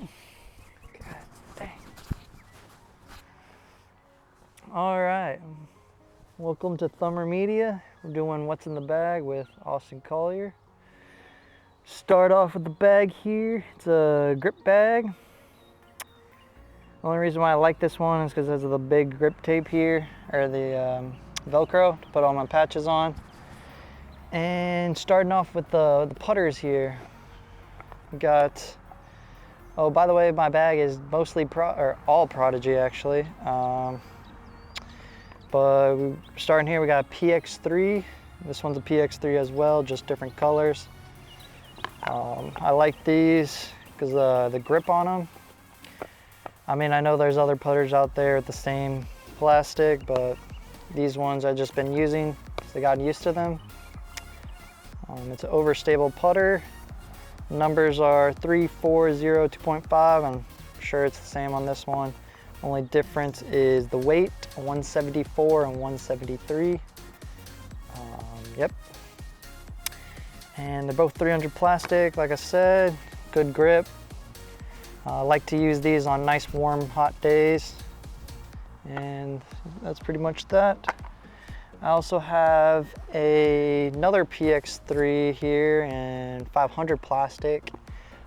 God dang. All right. Welcome to Thumber Media. We're doing what's in the bag with Austin Collier. Start off with the bag here. It's a grip bag. The only reason why I like this one is because it has the big grip tape here, or the Velcro to put all my patches on. And starting off with the putters here. We got, oh, by the way, my bag is mostly all Prodigy actually. But we're starting here, we got a PX3. This one's a PX3 as well, just different colors. I like these because the grip on them. I mean, I know there's other putters out there with the same plastic, but these ones I've just been using, so I got used to them. It's an overstable putter. Numbers are 340 2.5. I'm sure it's the same on this one. Only difference is the weight, 174 and 173. Yep. And they're both 300 plastic, like I said, good grip. I like to use these on nice, warm, hot days. And that's pretty much that. I also have another PX3 here in 500 plastic.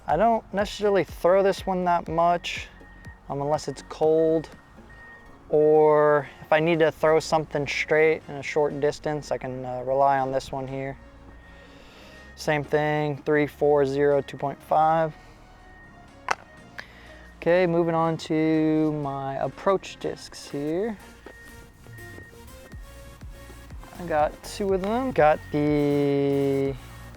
I don't necessarily throw this one that much unless it's cold, or if I need to throw something straight in a short distance, I can rely on this one here. Same thing, 340 2.5. Okay, moving on to my approach discs here. I got two of them. Got the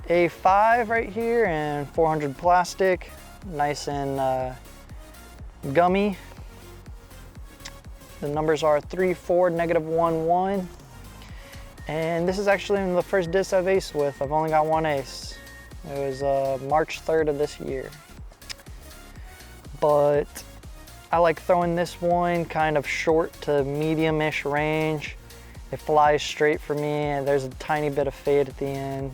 A5 right here in 400 plastic, nice and gummy. The numbers are 34 -11. And this is actually the first disc I've aced with. I've only got one ace. It was March 3rd of this year. But I like throwing this one kind of short to medium-ish range. It flies straight for me, and there's a tiny bit of fade at the end.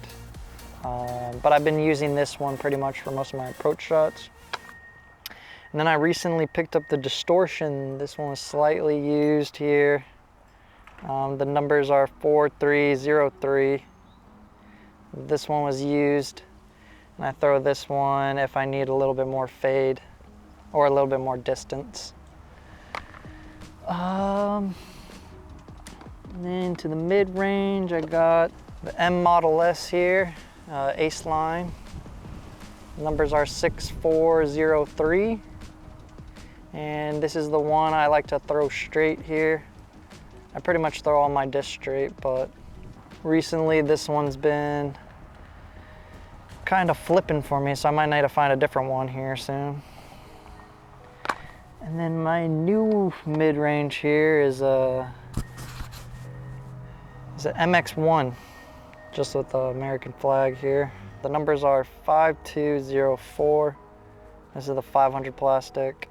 But I've been using this one pretty much for most of my approach shots. And then I recently picked up the distortion. This one was slightly used here. The numbers are 4303. This one was used. And I throw this one if I need a little bit more fade or a little bit more distance. And then to the mid-range, I got the M Model S here, Ace line. Numbers are 6403. And this is the one I like to throw straight here. I pretty much throw all my discs straight, but recently this one's been kind of flipping for me, so I might need to find a different one here soon. And then my new mid-range here is an MX1, just with the American flag here. The numbers are 5204. This is the 500 plastic.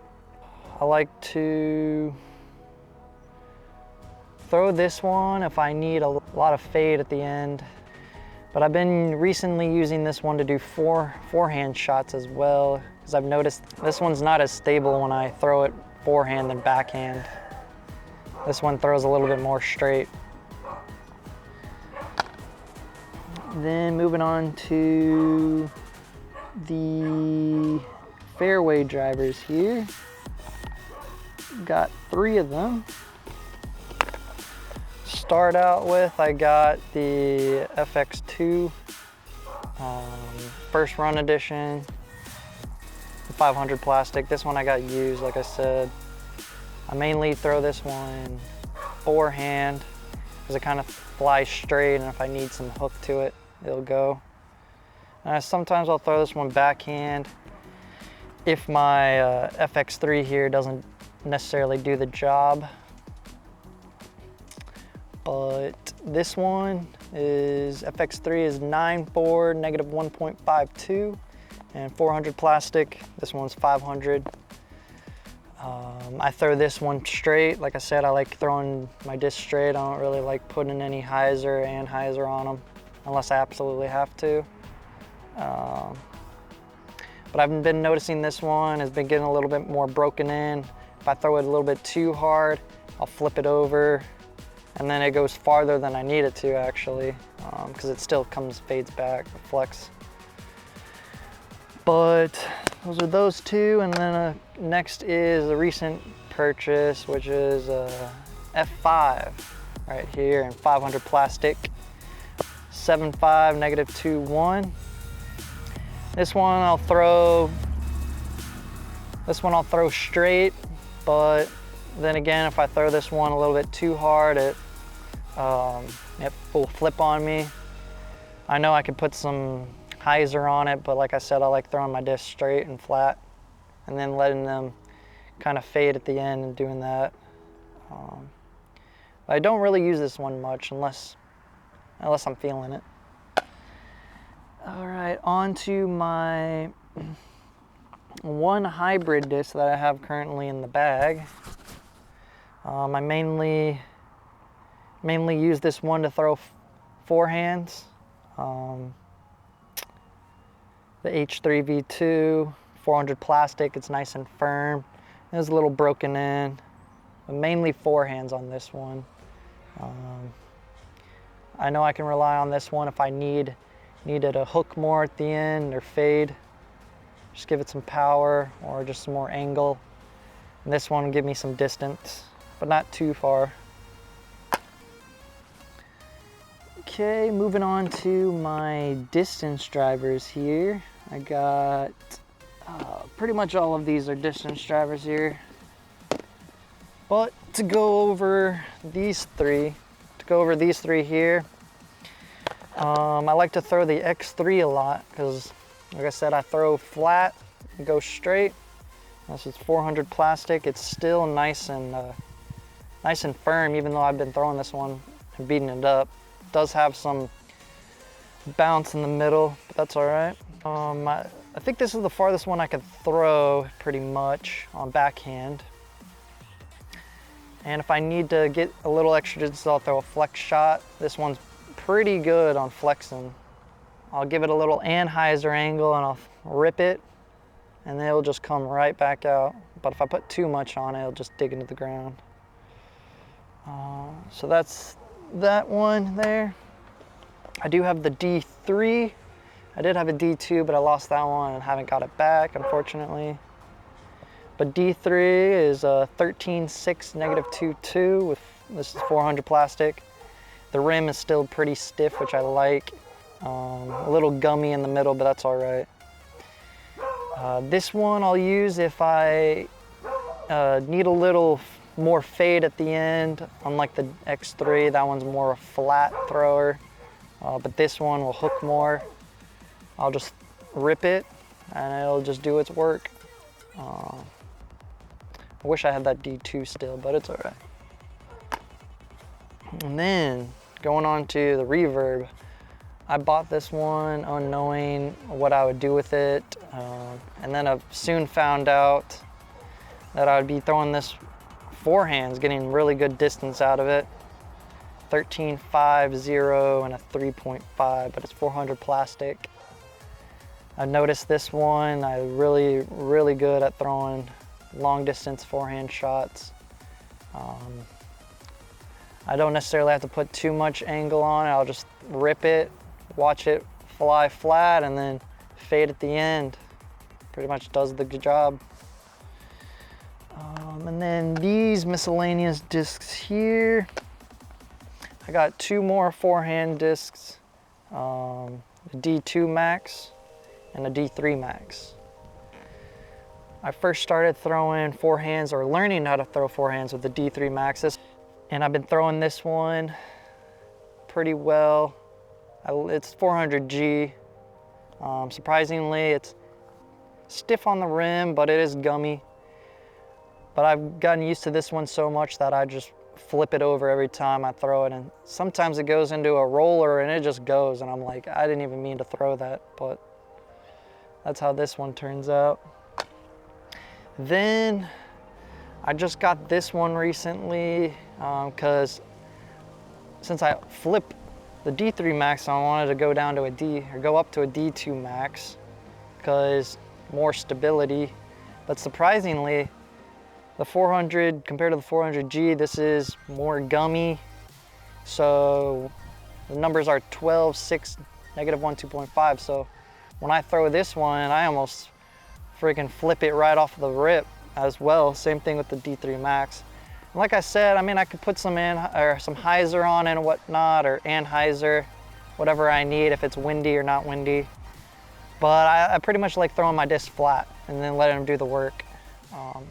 I like to throw this one if I need a lot of fade at the end. But I've been recently using this one to do forehand shots as well, because I've noticed this one's not as stable when I throw it forehand than backhand. This one throws a little bit more straight. Then moving on to the fairway drivers here. Got three of them. Start out with, I got the FX2 first run edition, 500 plastic. This one I got used, like I said. I mainly throw this one forehand because it kind of flies straight, and if I need some hook to it, it'll go. Sometimes I'll throw this one backhand if my FX3 here doesn't necessarily do the job. But this one is, FX3 is 9.4 -1.52 and 400 plastic. This one's 500. I throw this one straight. Like I said, I like throwing my disc straight. I don't really like putting any hyzer and hyzer on them unless I absolutely have to. But I've been noticing this one has been getting a little bit more broken in. If I throw it a little bit too hard, I'll flip it over, and then it goes farther than I need it to actually, because it still fades back, flex. But those are those two, and then next is a recent purchase, which is F5 right here in 500 plastic, 7.5 -2.1. This one I'll throw straight, but then again, if I throw this one a little bit too hard, it will flip on me. I know I could put some hyzer on it, but like I said, I like throwing my disc straight and flat and then letting them kind of fade at the end and doing that. I don't really use this one much unless I'm feeling it. All right, on to my one hybrid disc that I have currently in the bag. I mainly use this one to throw forehands. The H3V2, 400 plastic, it's nice and firm. It was a little broken in, but mainly forehands on this one. I know I can rely on this one if I needed to hook more at the end or fade. Just give it some power or just some more angle. And this one will give me some distance, but not too far. Okay, moving on to my distance drivers here. I got pretty much all of these are distance drivers here. But to go over these three here, I like to throw the X3 a lot because, like I said, I throw flat, go straight. This is 400 plastic. It's still nice and firm, even though I've been throwing this one and beating it up. It does have some bounce in the middle, but that's all right. I think this is the farthest one I could throw pretty much on backhand. And if I need to get a little extra distance, I'll throw a flex shot. This one's pretty good on flexing. I'll give it a little anhyzer angle and I'll rip it, and then it'll just come right back out. But if I put too much on it, it'll just dig into the ground. So that's that one there. I do have the D3. I did have a D2, but I lost that one and haven't got it back, unfortunately. But D3 is 13.6 -2.2 with, this is 400 plastic. The rim is still pretty stiff, which I like. A little gummy in the middle, but that's all right. This one I'll use if I need a little more fade at the end. Unlike the X3, that one's more a flat thrower. But this one will hook more. I'll just rip it and it'll just do its work. I wish I had that D2 still, but it's all right. And then going on to the reverb, I bought this one unknowing what I would do with it. And then I've soon found out that I would be throwing this forehands, getting really good distance out of it. 13.50 and a 3.5, but it's 400 plastic. I noticed this one, I'm really good at throwing long distance forehand shots. I don't necessarily have to put too much angle on it. I'll just rip it, watch it fly flat, and then fade at the end. Pretty much does the job. And then these miscellaneous discs here, I got two more forehand discs, the D2 Max and a D3 Max. I first started throwing forehands or learning how to throw forehands with the D3 Maxes, and I've been throwing this one pretty well. It's 400G. Surprisingly, it's stiff on the rim, but it is gummy. But I've gotten used to this one so much that I just flip it over every time I throw it, and sometimes it goes into a roller and it just goes, and I'm like, I didn't even mean to throw that, but that's how this one turns out. Then I just got this one recently because since I flipped the D3 Max, I wanted to go down to go up to a D2 Max, because more stability. But surprisingly, the 400 compared to the 400G, this is more gummy. So the numbers are 12, 6, -1, 2.5. So when I throw this one, I almost freaking flip it right off the rip as well. Same thing with the D3 Max. And like I said, I mean, I could put some hyzer on it and whatnot, or anhyzer, whatever I need if it's windy or not windy. But I pretty much like throwing my disc flat and then letting them do the work.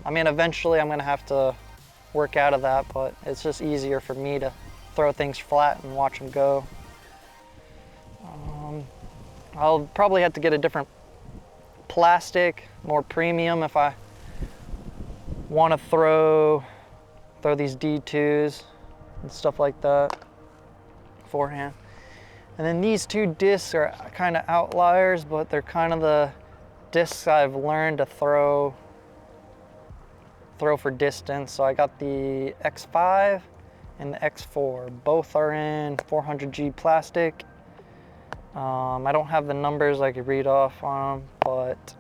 I mean, eventually I'm gonna have to work out of that, but it's just easier for me to throw things flat and watch them go. I'll probably have to get a different plastic, more premium, if I want to throw these D2s and stuff like that forehand. And then these two discs are kind of outliers, but they're kind of the discs I've learned to throw for distance. So I got the X5 and the X4. Both are in 400G plastic. I don't have the numbers I could read off on them, but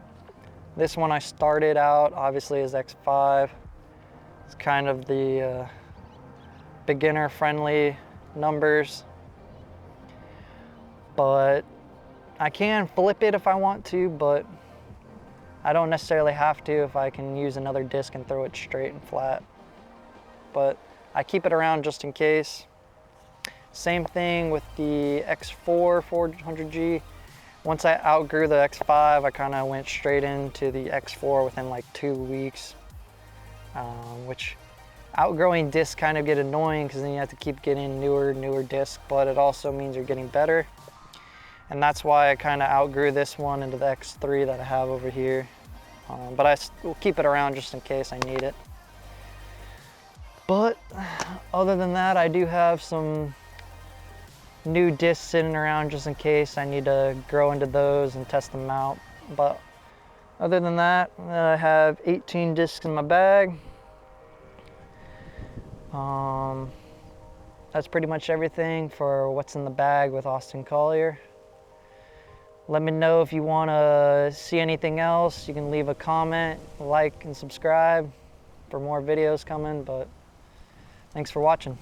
this one I started out obviously as X5. It's kind of the beginner friendly numbers, but I can flip it if I want to, but I don't necessarily have to if I can use another disc and throw it straight and flat. But I keep it around just in case. Same thing with the X4 400G. Once I outgrew the X5, I kind of went straight into the X4 within like 2 weeks, which outgrowing discs kind of get annoying because then you have to keep getting newer discs, but it also means you're getting better. And that's why I kind of outgrew this one into the X3 that I have over here. But I will keep it around just in case I need it. But other than that, I do have some new discs sitting around just in case I need to grow into those and test them out. But other than that, I have 18 discs in my bag. That's pretty much everything for what's in the bag with Austin Collier. Let me know if you want to see anything else. You can leave a comment, like, and subscribe for more videos coming, but thanks for watching.